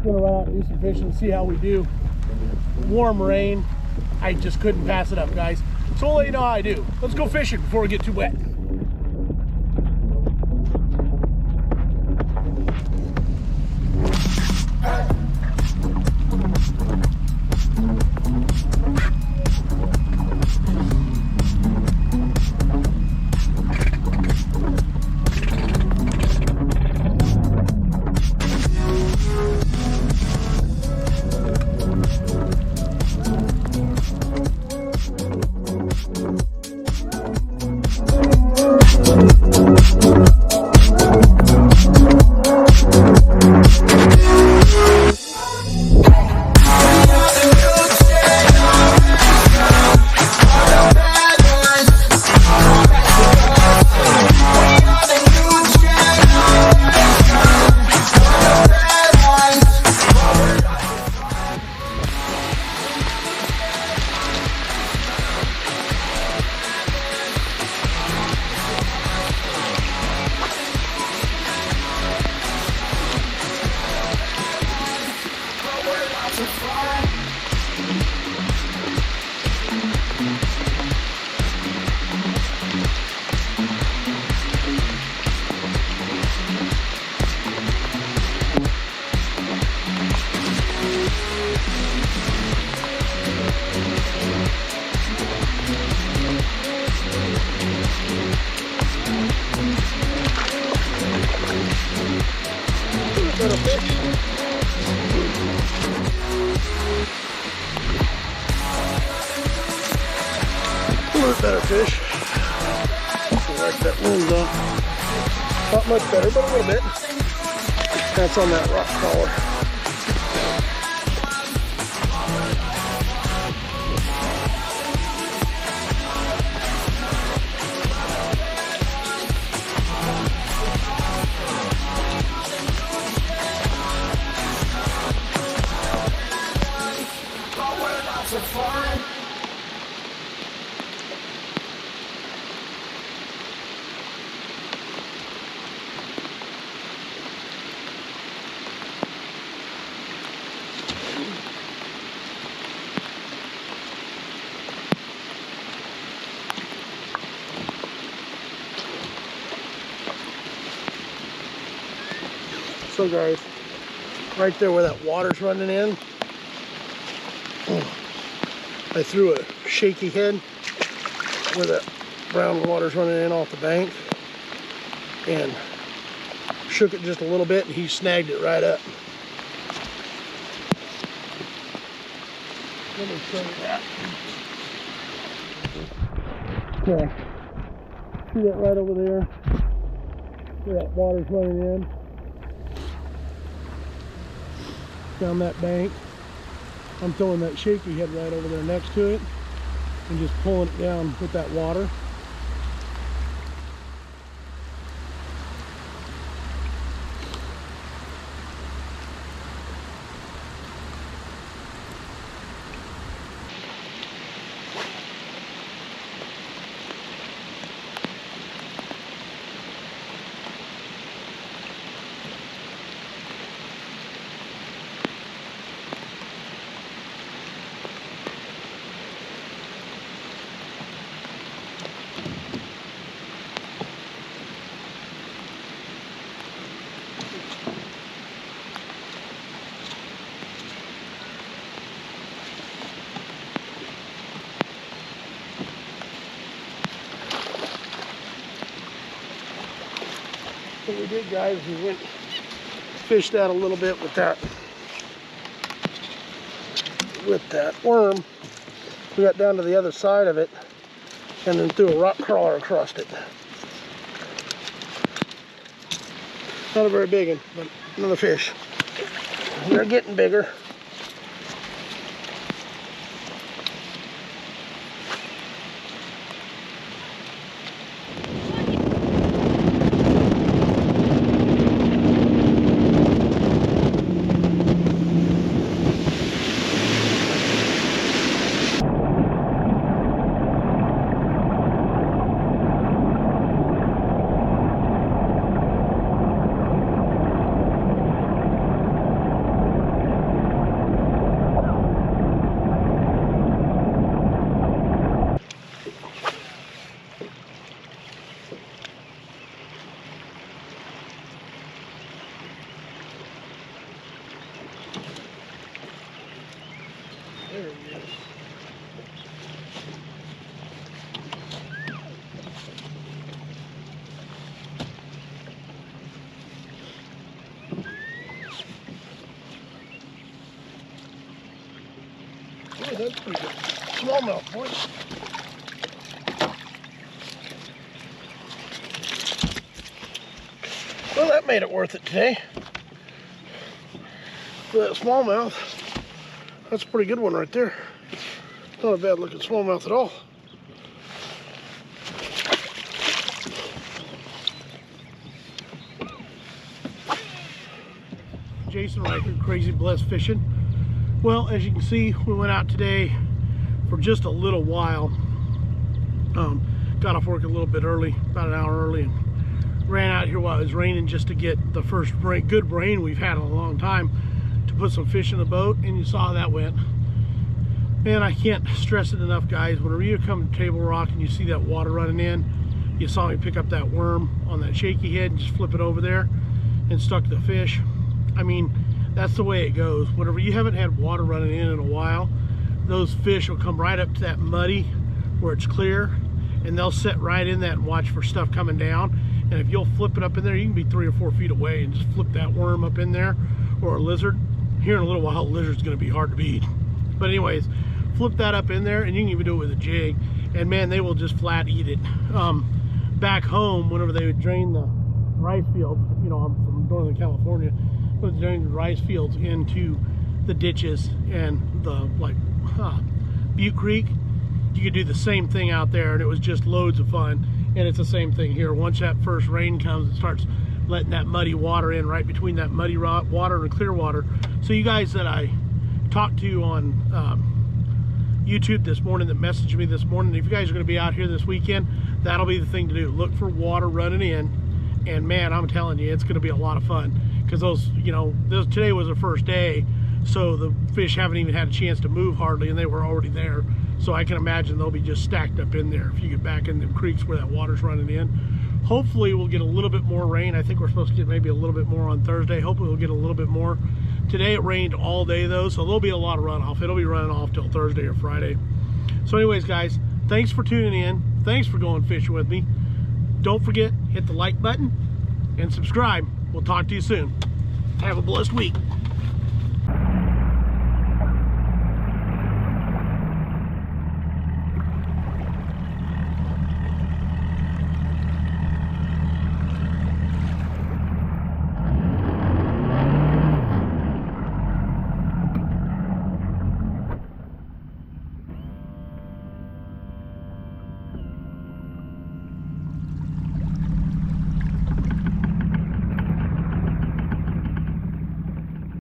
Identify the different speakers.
Speaker 1: gonna run out and do some fishing and see how we do. Warm rain, I just couldn't pass it up, guys. So I'll let you know how I do. Let's go fishing before we get too wet. Better fish. Like that wind not much better, but a little bit. That's on that rock collar. So guys, right there where that water's running in, I threw a shaky head where that brown water's running in off the bank and shook it just a little bit and he snagged it right up. Let me show you that. Okay, see that right over there where that water's running in? Down that bank. I'm throwing that shaky head right over there next to it and just pulling it down with that water. What we did, guys, we went fished out a little bit with that worm. We got down to the other side of it and then threw a rock crawler across it. Not a very big one, but another fish. They're getting bigger. Ooh, that's pretty good. Smallmouth, boys. Well, that made it worth it today. For that smallmouth, that's a pretty good one right there. Not a bad looking smallmouth at all. Jason Riker, Crazy Blessed Fishing. Well, as you can see, we went out today for just a little while. Got off work a little bit early, about an hour early, and ran out here while it was raining just to get the first good rain we've had in a long time to put some fish in the boat, and you saw how that went. Man, I can't stress it enough, guys. Whenever you come to Table Rock and you see that water running in, you saw me pick up that worm on that shaky head and just flip it over there and stuck the fish. I mean, that's the way it goes. Whenever you haven't had water running in a while, those fish will come right up to that muddy where it's clear, and they'll sit right in that and watch for stuff coming down. And if you'll flip it up in there, you can be 3 or 4 feet away and just flip that worm up in there, or a lizard. Here in a little while, a lizard's gonna be hard to beat. But anyways, flip that up in there, and you can even do it with a jig, and man, they will just flat eat it. Back home, whenever they would drain the rice field, you know, I'm from Northern California, would drain the rice fields into the ditches and the Butte Creek, you could do the same thing out there, and it was just loads of fun. And it's the same thing here. Once that first rain comes, it starts letting that muddy water in right between that muddy water and clear water. So you guys that I talked to on YouTube this morning, that messaged me this morning, if you guys are going to be out here this weekend, that'll be the thing to do. Look for water running in, and man, I'm telling you, it's going to be a lot of fun, because those, you know, today was the first day, so the fish haven't even had a chance to move hardly, and they were already there. So I can imagine they'll be just stacked up in there if you get back in the creeks where that water's running in. Hopefully we'll get a little bit more rain. I think we're supposed to get maybe a little bit more on Thursday. Hopefully we'll get a little bit more. Today it rained all day though, so there'll be a lot of runoff. It'll be running off till Thursday or Friday. So anyways, guys, thanks for tuning in. Thanks for going fishing with me. Don't forget, hit the like button and subscribe. We'll talk to you soon. Have a blessed week.